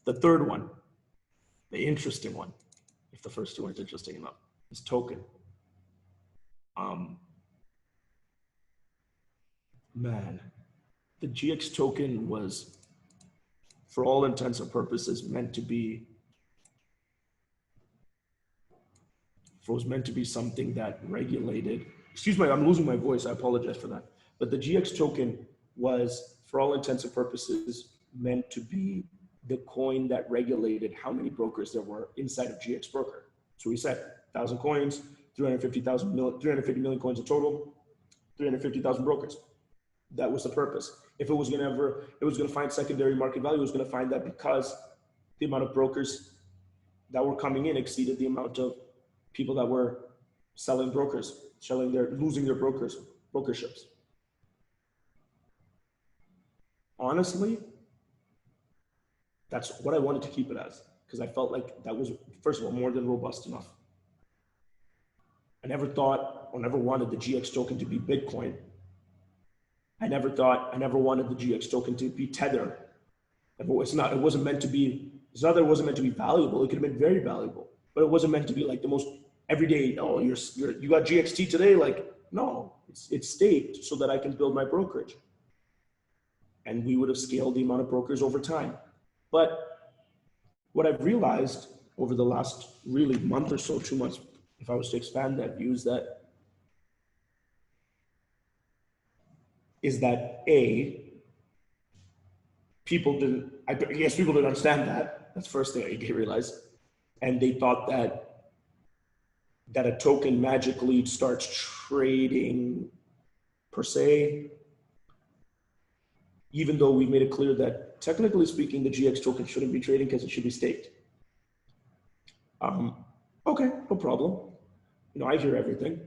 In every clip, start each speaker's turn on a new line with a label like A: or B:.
A: The third one, the interesting one, if the first two aren't interesting enough, is token. Man, the GX token was, for all intents and purposes, meant to be something that regulated. Excuse me, I'm losing my voice. I apologize for that. But the GX token was, for all intents and purposes, meant to be the coin that regulated how many brokers there were inside of GX broker. So we said 1,000 coins, 350 million coins in total, 350,000 brokers. That was the purpose. If it was going to find secondary market value, it was going to find that because the amount of brokers that were coming in exceeded the amount of people that were selling brokers, losing their brokerships. Honestly, that's what I wanted to keep it as, because I felt like that was, first of all, more than robust enough. I never thought or never wanted the GX token to be Bitcoin. I never wanted the GX token to be Tether. It wasn't meant to be, it's not that it wasn't meant to be valuable. It could have been very valuable, but it wasn't meant to be like the most everyday, oh, you got GXT today? Like, no, it's staked so that I can build my brokerage. And we would have scaled the amount of brokers over time. But what I've realized over the last really month or so, 2 months, if I was to expand that view, is that people didn't understand that. That's the first thing I realized. And they thought that a token magically starts trading per se, even though we made it clear that technically speaking, the GX token shouldn't be trading because it should be staked. Okay, no problem. I hear everything.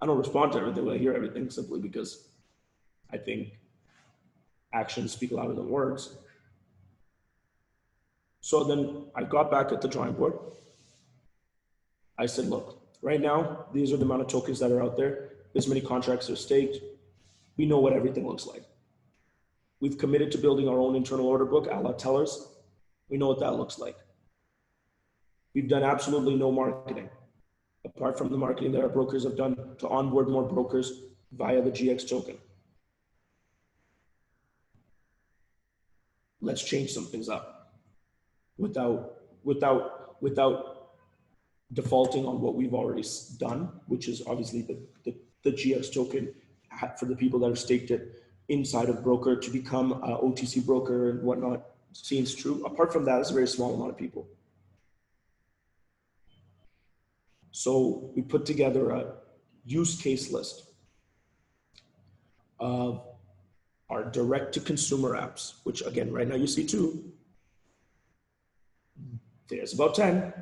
A: I don't respond to everything, but I hear everything simply because I think actions speak louder than words. So then I got back at the drawing board. I said, look, right now, these are the amount of tokens that are out there. This many contracts are staked. We know what everything looks like. We've committed to building our own internal order book, a la tellers. We know what that looks like. We've done absolutely no marketing, apart from the marketing that our brokers have done to onboard more brokers via the GX token. Let's change some things up without defaulting on what we've already done, which is obviously the GX token for the people that have staked it inside of broker to become an OTC broker and whatnot seems true. Apart from that, it's a very small amount of people. So we put together a use case list of our direct to consumer apps, which again, right now you see 2. There's about 10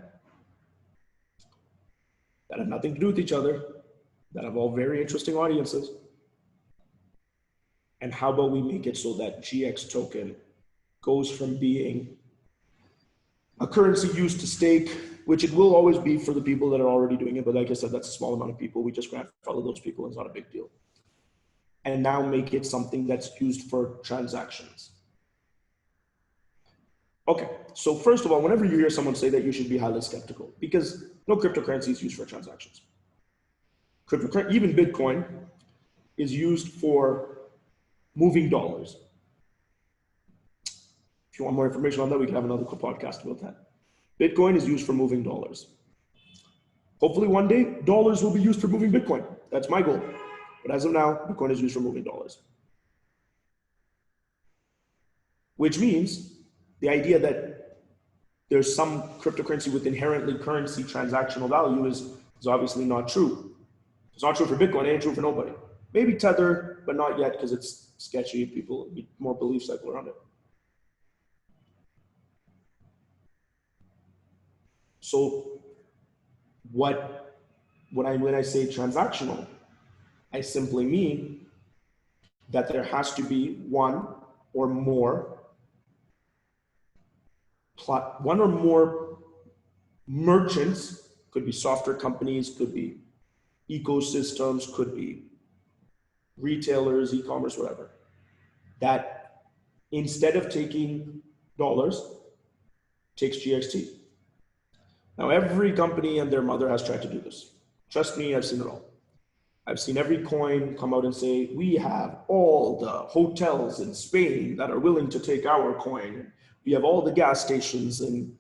A: that have nothing to do with each other, that have all very interesting audiences. And how about we make it so that GX token goes from being a currency used to stake, which it will always be for the people that are already doing it. But like I said, that's a small amount of people. We just grandfather those people. It's not a big deal. And now make it something that's used for transactions. Okay, so first of all, whenever you hear someone say that, you should be highly skeptical because no cryptocurrency is used for transactions. Even Bitcoin is used for moving dollars. If you want more information on that, we can have another podcast about that. Bitcoin is used for moving dollars. Hopefully one day, dollars will be used for moving Bitcoin. That's my goal. But as of now, Bitcoin is used for moving dollars. Which means the idea that there's some cryptocurrency with inherently currency transactional value is obviously not true. It's not true for Bitcoin, it ain't true for nobody. Maybe Tether, but not yet because it's sketchy. People need more belief cycle around it. So when I say transactional, I simply mean that there has to be one or more merchants, could be software companies, could be ecosystems, could be retailers, e-commerce, whatever, that instead of taking dollars, takes GXT. Now, every company and their mother has tried to do this. Trust me, I've seen it all. I've seen every coin come out and say, we have all the hotels in Spain that are willing to take our coin. We have all the gas stations in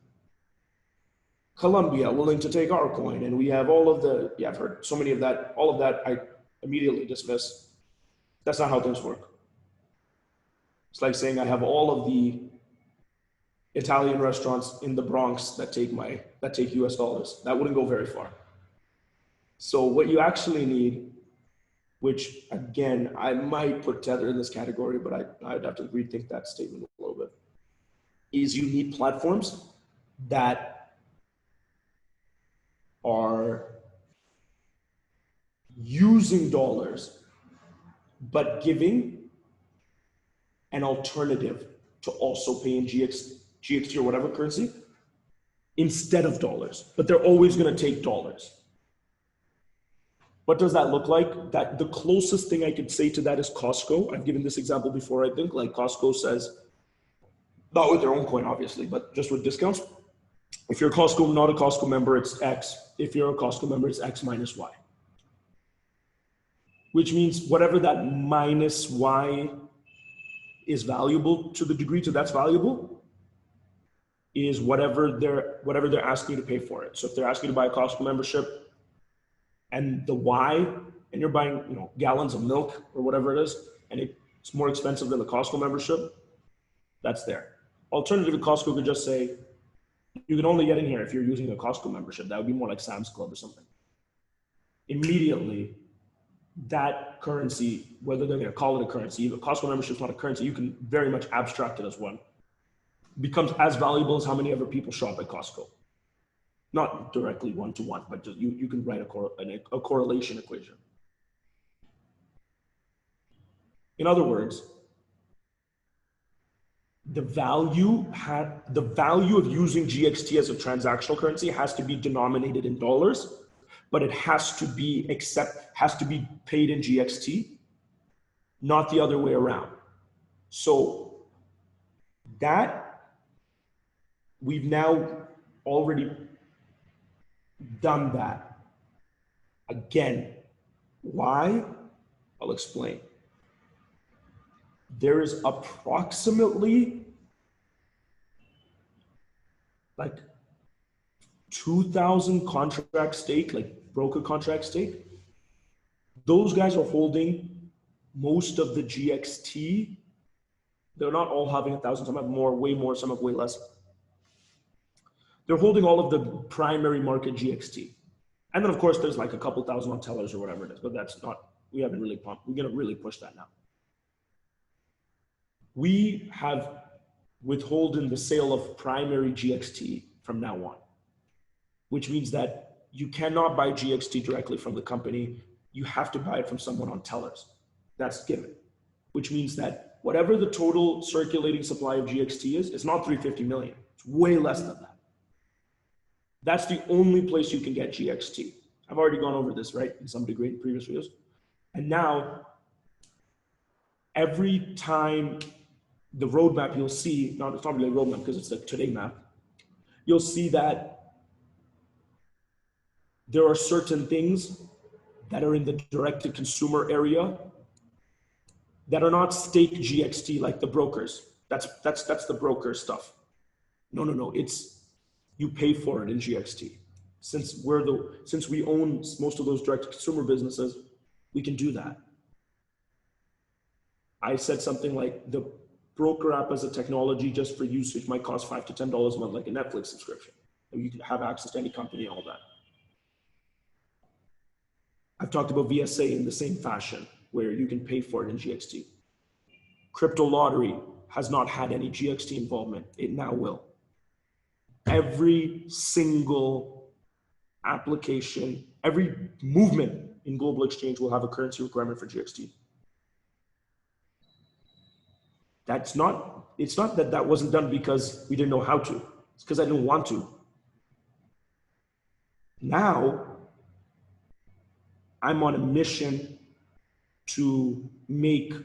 A: Colombia willing to take our coin. And we have all of the, yeah, I've heard so many of that. All of that I immediately dismiss. That's not how things work. It's like saying I have all of the Italian restaurants in the Bronx that take US dollars. That wouldn't go very far. So what you actually need, which again, I might put Tether in this category, but I'd have to rethink that statement a little bit, is you need platforms that are using dollars, but giving an alternative to also pay in GXT or whatever currency instead of dollars, but they're always going to take dollars. What does that look like? That the closest thing I could say to that is Costco. I've given this example before, I think. Like Costco says, not with their own coin, obviously, but just with discounts. If you're Costco, not a Costco member, it's X. If you're a Costco member, it's X minus Y. Which means whatever that minus Y is valuable to the degree to that's valuable is whatever they're asking you to pay for it. So if they're asking you to buy a Costco membership, and the Y, and you're buying, gallons of milk or whatever it is, and it's more expensive than the Costco membership, that's there. Alternatively, Costco could just say, you can only get in here if you're using a Costco membership. That would be more like Sam's Club or something. Immediately, that currency, whether they're going to call it a currency, if a Costco membership is not a currency, you can very much abstract it as one, becomes as valuable as how many other people shop at Costco. Not directly one-to-one, but just you can write a correlation equation. In other words, the value of using GXT as a transactional currency has to be denominated in dollars, but it has to be paid in GXT, not the other way around. So that we've now already done that. Again, why? I'll explain. There is approximately like 2,000 contract stake, like broker contract stake. Those guys are holding most of the GXT. They're not all having 1,000, some have more, way more, some have way less. They're holding all of the primary market GXT. And then of course there's like a couple thousand on tellers or whatever it is, but that's not, we haven't really pumped. We're gonna really push that now. We have withholden the sale of primary GXT from now on, which means that you cannot buy GXT directly from the company. You have to buy it from someone on tellers. That's given, which means that whatever the total circulating supply of GXT is, it's not 350 million. It's way less than that. That's the only place you can get GXT. I've already gone over this, right, in some degree in previous videos. And now, every time the roadmap you'll see, it's not really a roadmap because it's the today map, you'll see that there are certain things that are in the direct-to-consumer area that are not stake GXT like the brokers. That's the broker stuff. No, it's you pay for it in GXT. Since we own most of those direct-to-consumer businesses, we can do that. I said something like the broker app as a technology just for usage might cost $5 to $10 a month, like a Netflix subscription. And you can have access to any company and all that. I've talked about VSA in the same fashion, where you can pay for it in GXT. Crypto lottery has not had any GXT involvement. It now will. Every single application, every movement in global exchange will have a currency requirement for GXT. It's not that wasn't done because we didn't know how to. It's because I didn't want to. Now, I'm on a mission to make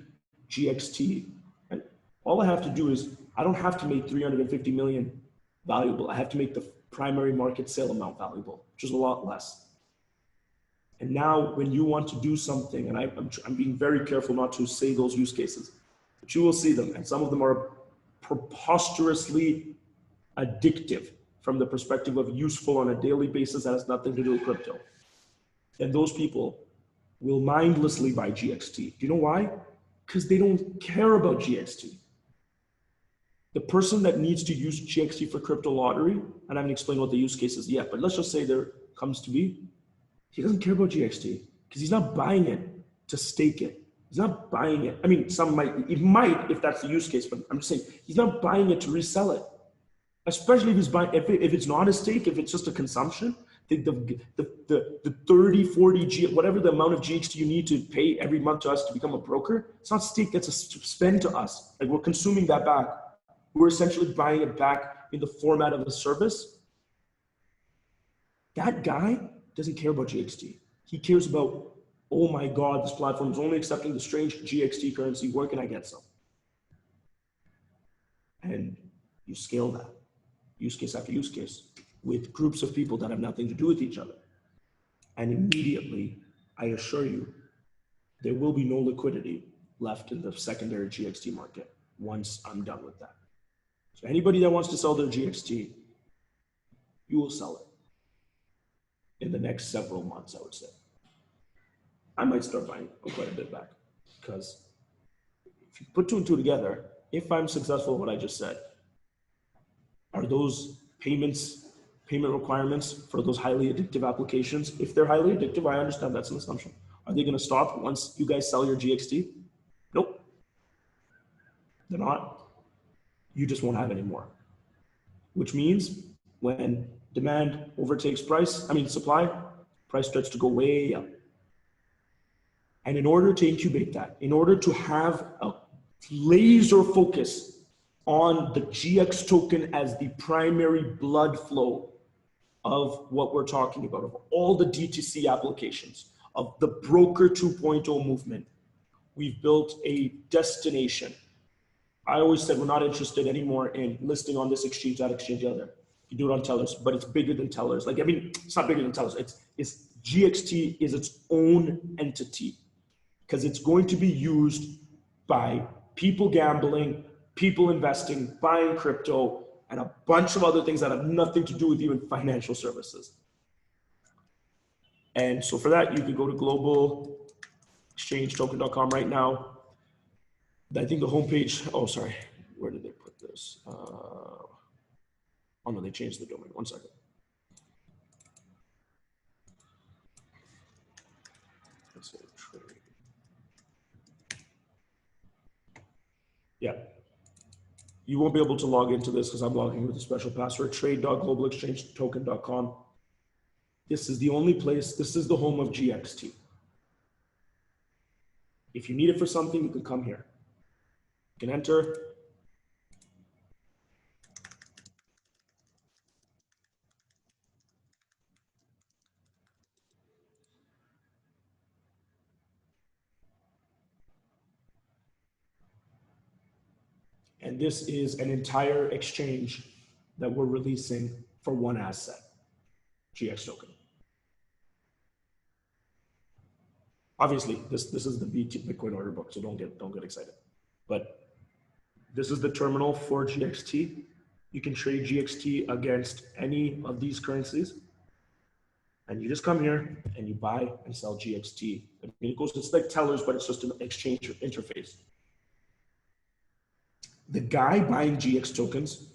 A: GXT. And all I have to do is, I don't have to make 350 million valuable. I have to make the primary market sale amount valuable, which is a lot less. And now when you want to do something, and I'm being very careful not to say those use cases, but you will see them, and some of them are preposterously addictive from the perspective of useful on a daily basis that has nothing to do with crypto. And those people will mindlessly buy GXT. Do you know why? Because they don't care about GXT. The person that needs to use GXT for crypto lottery, and I haven't explained what the use case is yet, but let's just say there comes to be, he doesn't care about GXT because he's not buying it to stake it. He's not buying it. I mean, some might, it might if that's the use case, but I'm just saying he's not buying it to resell it. Especially if he's buying, if it's not a stake, if it's just a consumption, the 30, 40, whatever the amount of GXT you need to pay every month to us to become a broker, it's not stake, that's a spend to us. Like we're consuming that back. We're essentially buying it back in the format of a service. That guy doesn't care about GXT. He cares about, oh my God, this platform is only accepting the strange GXT currency. Where can I get some? And you scale that, use case after use case, with groups of people that have nothing to do with each other. And immediately, I assure you, there will be no liquidity left in the secondary GXT market once I'm done with that. So anybody that wants to sell their GXT, you will sell it in the next several months, I would say. I might start buying quite a bit back because if you put two and two together, if I'm successful in what I just said, are those payment requirements for those highly addictive applications? If they're highly addictive, I understand that's an assumption. Are they going to stop once you guys sell your GXT? Nope. They're not. You just won't have any more. Which means when demand overtakes supply, price starts to go way up. And in order to incubate that, in order to have a laser focus on the GX token as the primary blood flow of what we're talking about, of all the DTC applications, of the broker 2.0 movement, we've built a destination. I always said we're not interested anymore in listing on this exchange, that exchange, the other. You do it on Tellers, but it's bigger than Tellers. Like, I mean, it's not bigger than Tellers. It's GXT is its own entity because it's going to be used by people gambling, people investing, buying crypto, and a bunch of other things that have nothing to do with even financial services. And so for that, you can go to globalexchangetoken.com right now. I think the homepage, oh, sorry, where did they put this? Oh no, they changed the domain. 1 second. Let's say trade. Yeah. You won't be able to log into this because I'm logging with a special password, trade.globalexchangetoken.com. This is the only place, this is the home of GXT. If you need it for something, you can come here. You can enter. And this is an entire exchange that we're releasing for one asset, GX token. Obviously, this is the Bitcoin order book, so don't get excited. But this is the terminal for GXT. You can trade GXT against any of these currencies. And you just come here and you buy and sell GXT. I mean, it's like Tellers, but it's just an exchange interface. The guy buying GX tokens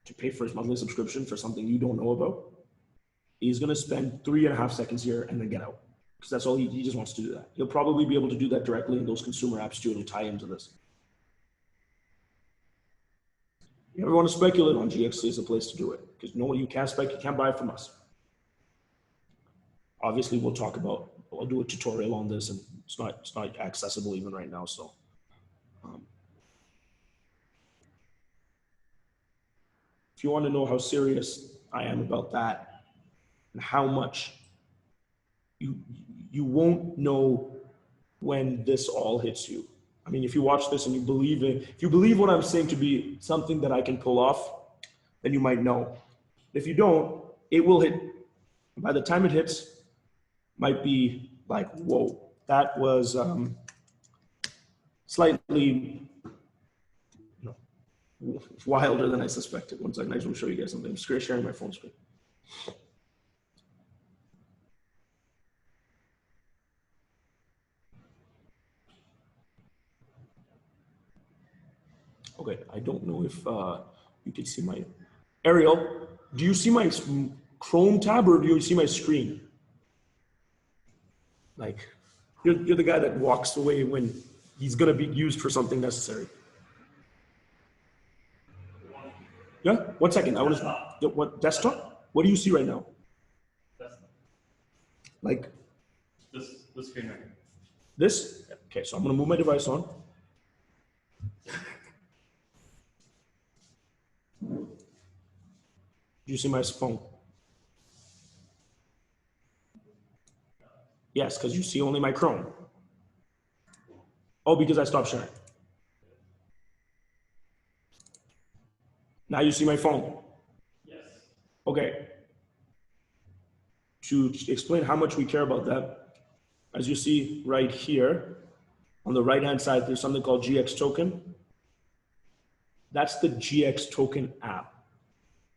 A: to pay for his monthly subscription for something you don't know about, he's going to spend 3.5 seconds here and then get out. Because that's all he just wants to do that. He'll probably be able to do that directly in those consumer apps too. It'll tie into this. You ever want to speculate on GXT is a place to do it. Because no, you can't buy it from us. Obviously, we'll do a tutorial on this, and it's not accessible even right now. So, if you want to know how serious I am about that, and how much you won't know when this all hits you. I mean, if you watch this and you believe it, if you believe what I'm saying to be something that I can pull off, then you might know. If you don't, it will hit. By the time it hits, might be like, whoa, that was slightly wilder than I suspected. One second, I just want to show you guys something. I'm just sharing my phone screen. Okay, I don't know if you can see my, Ariel, do you see my Chrome tab or do you see my screen? Like, you're the guy that walks away when he's gonna be used for something necessary. Yeah, 1 second, I want to, what, desktop? What do you see right now? Like?
B: This screen right here.
A: This? Okay, so I'm gonna move my device on. Do you see my phone? Yes, because you see only my Chrome. Oh, because I stopped sharing. Now you see my phone?
B: Yes.
A: Okay. To explain how much we care about that, as you see right here, on the right-hand side, there's something called GX token. That's the GX token app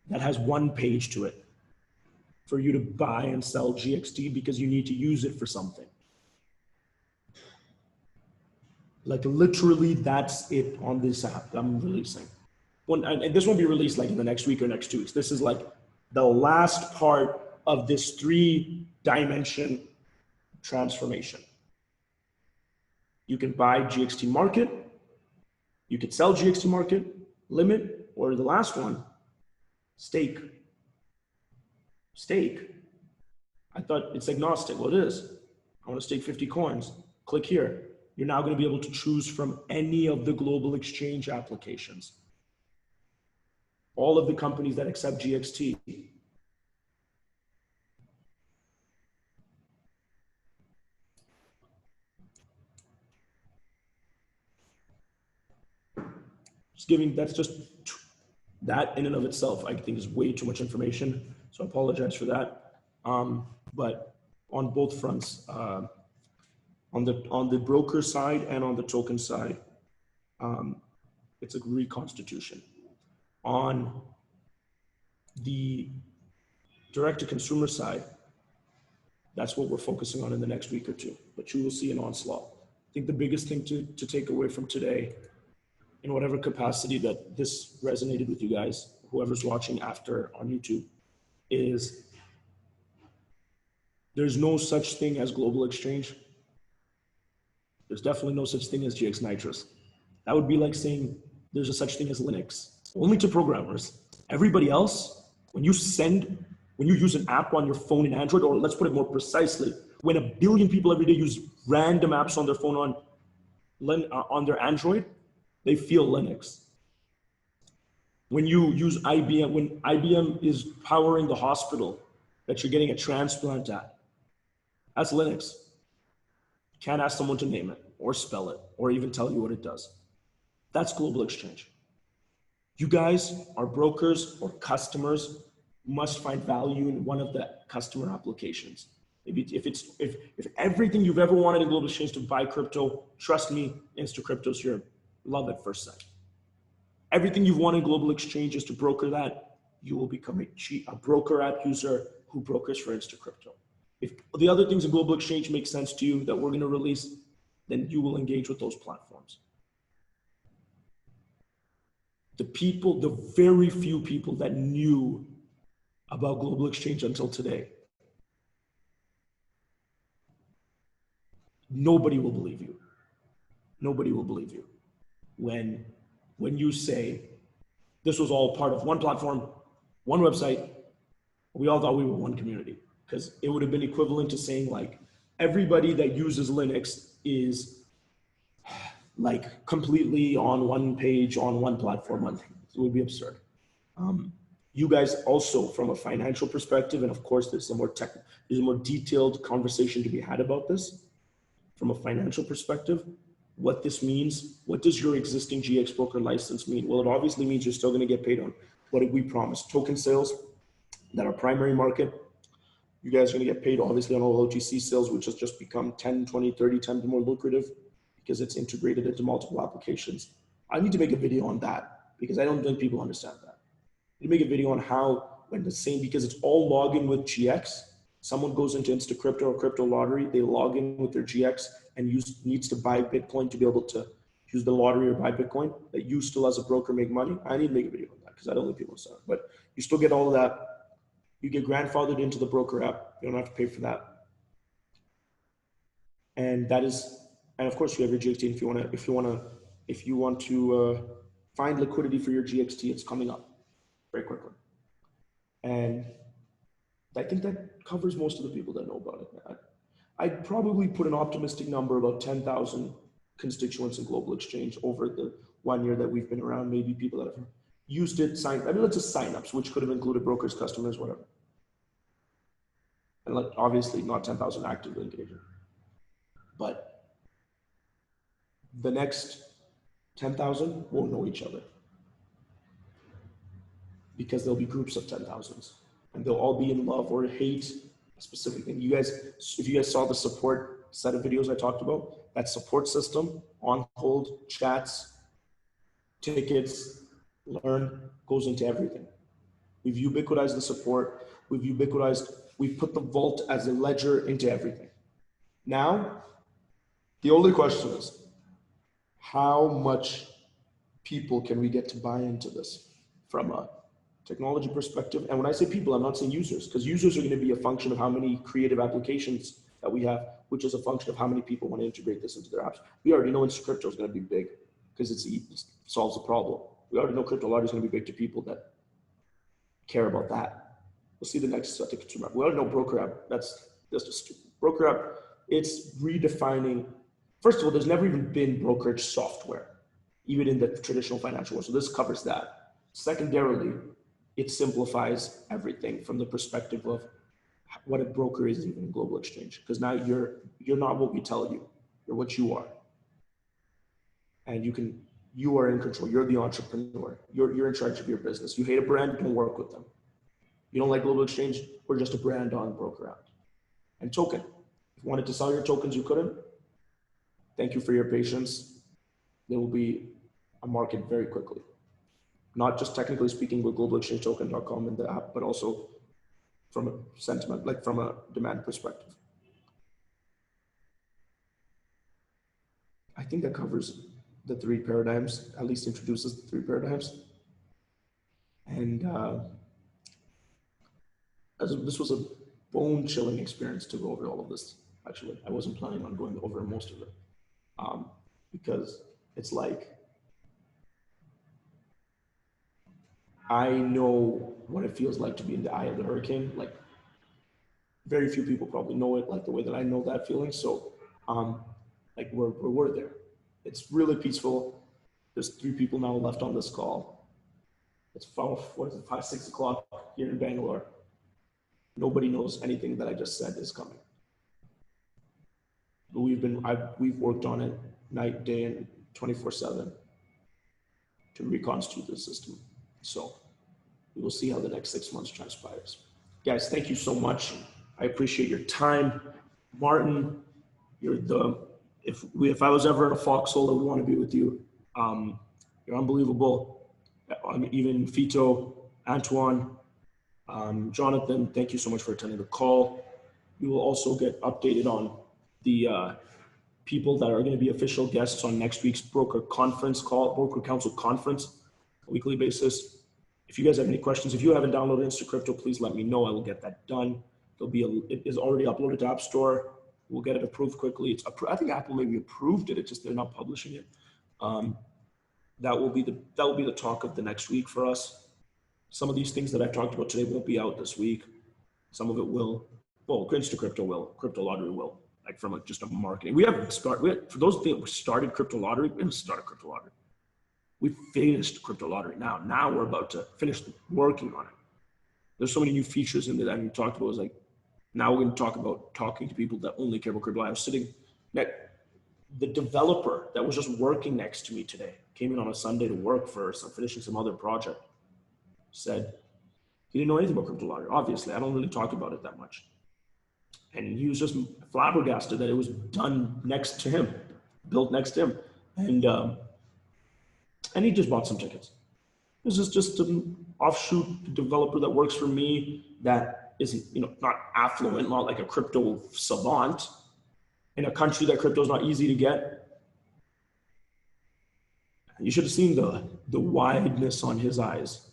A: that has one page to it for you to buy and sell GXT because you need to use it for something. Like literally that's it on this app that I'm releasing. And this won't be released like in the next week or next 2 weeks. This is like the last part of this 3-dimension transformation. You can buy GXT market, you could sell GXT market, limit, or the last one, stake. Stake. I thought it's agnostic. Well, it is. I want to stake 50 coins. Click here. You're now going to be able to choose from any of the global exchange applications. All of the companies that accept GXT. Just giving, that's just, that in and of itself, I think is way too much information. So I apologize for that. But on both fronts, on the broker side and on the token side, it's a reconstitution. On the direct-to-consumer side, that's what we're focusing on in the next week or 2. But you will see an onslaught. I think the biggest thing to take away from today, in whatever capacity that this resonated with you guys, whoever's watching after on YouTube, is there's no such thing as global exchange. There's definitely no such thing as GX Nitrous. That would be like saying there's a such thing as Linux, only to programmers. Everybody else, when you use an app on your phone in Android, or let's put it more precisely, when 1 billion people every day use random apps on their phone on their Android, they feel Linux. When you use IBM, when IBM is powering the hospital that you're getting a transplant at, that's Linux. Can't ask someone to name it or spell it or even tell you what it does. That's global exchange. You guys are brokers or customers must find value in one of the customer applications. If everything you've ever wanted in global exchange to buy crypto, trust me, InstaCrypto's your love at first sight. Everything you've wanted in global exchange is to broker that, you will become a broker app user who brokers for InstaCrypto. If the other things in global exchange make sense to you that we're going to release, then you will engage with those platforms. The very few people that knew about global exchange until today, nobody will believe you. Nobody will believe you when you say this was all part of one platform, one website. We all thought we were one community, because it would have been equivalent to saying like everybody that uses Linux is like completely on one page, on one platform. It would be absurd. You guys also, from a financial perspective, and of course there's a more detailed conversation to be had about this. From a financial perspective, what this means, what does your existing GX broker license mean? Well, it obviously means you're still going to get paid on what did we promise? Token sales that are primary market. You guys are going to get paid obviously on all OTC sales, which has just become 10, 20, 30 times more lucrative because it's integrated into multiple applications. I need to make a video on that because I don't think people understand that. I need to make a video on how when the same, because it's all login with GX. Someone goes into Insta Crypto or Crypto Lottery, they log in with their GX and needs to buy Bitcoin to be able to use the lottery or buy Bitcoin, that you still as a broker make money. I need to make a video on that because I don't think people understand. But you still get all of that. You get grandfathered into the broker app. You don't have to pay for that. And that is, and of course you have your GXT. If you want to find liquidity for your GXT, it's coming up very quickly. And I think that covers most of the people that know about it. I'd probably put an optimistic number about 10,000 constituents in Global Exchange over the 1 year that we've been around. Maybe people that have used it, let's just signups, which could have included brokers, customers, whatever. And obviously not 10,000 actively engaged. But the next 10,000 won't know each other because there'll be groups of 10,000s and they'll all be in love or hate a specific thing. If you guys saw the support set of videos I talked about, that support system, on hold, chats, tickets, learn, goes into everything. We've ubiquitized the support. We've put the vault as a ledger into everything. Now, the only question is, how much people can we get to buy into this from a technology perspective? And when I say people, I'm not saying users, because users are going to be a function of how many creative applications that we have, which is a function of how many people want to integrate this into their apps. We already know Insta Crypto is going to be big because it solves a problem. We already know Crypto Lottery is going to be big to people that care about that. We'll see the next to consumer. We already know Broker App. That's just a stupid Broker App. It's redefining. First of all, there's never even been brokerage software, even in the traditional financial world. So this covers that. Secondarily, it simplifies everything from the perspective of what a broker is even in Global Exchange. Because now you're not what we tell you, you're what you are. And you are in control. You're the entrepreneur. You're in charge of your business. You hate a brand, don't work with them. You don't like Global Exchange, we're just a brand on Broker App. And token. If you wanted to sell your tokens, you couldn't. Thank you for your patience. There will be a market very quickly. Not just technically speaking with globalexchangetoken.com in the app, but also from a sentiment, like from a demand perspective. I think that covers the three paradigms, at least introduces the three paradigms. And this was a bone-chilling experience to go over all of this. Actually, I wasn't planning on going over most of it because it's like, I know what it feels like to be in the eye of the hurricane. Like, very few people probably know it like the way that I know that feeling. So, like we're there. It's really peaceful. There's 3 people now left on this call. It's 5, 6 o'clock here in Bangalore. Nobody knows anything that I just said is coming. But we've worked on it night, day, and 24/7 to reconstitute the system. So we will see how the next 6 months transpires. Guys, thank you so much. I appreciate your time. Martin, if I was ever in a foxhole, I would want to be with you. You're unbelievable. Even Fito, Antoine, Jonathan, thank you so much for attending the call. You will also get updated on the people that are going to be official guests on next week's broker council conference, weekly basis. If you guys have any questions, if you haven't downloaded InstaCrypto, please let me know. I will get that done. It is already uploaded to App Store. We'll get it approved quickly. I think Apple maybe approved it. It's just they're not publishing it. That will be the talk of the next week for us. Some of these things that I've talked about today won't be out this week. Some of it will. Well, InstaCrypto will. Crypto Lottery will. Like from just a marketing. For those that started Crypto Lottery, we didn't start a Crypto Lottery. We finished Crypto Lottery now. Now we're about to finish working on it. There's so many new features in there that I haven't talked about. It's like, now we're going to talk about talking to people that only care about crypto. I was sitting the developer that was just working next to me today came in on a Sunday to work for finishing some other project. said he didn't know anything about crypto lottery. Obviously, I don't really talk about it that much. And he was just flabbergasted that it was done next to him, built next to him. And he just bought some tickets. This is just an offshoot developer that works for me that isn't, not affluent, not like a crypto savant in a country that crypto is not easy to get. You should have seen the wideness on his eyes.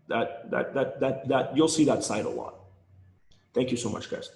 A: That you'll see that side a lot. Thank you so much, guys.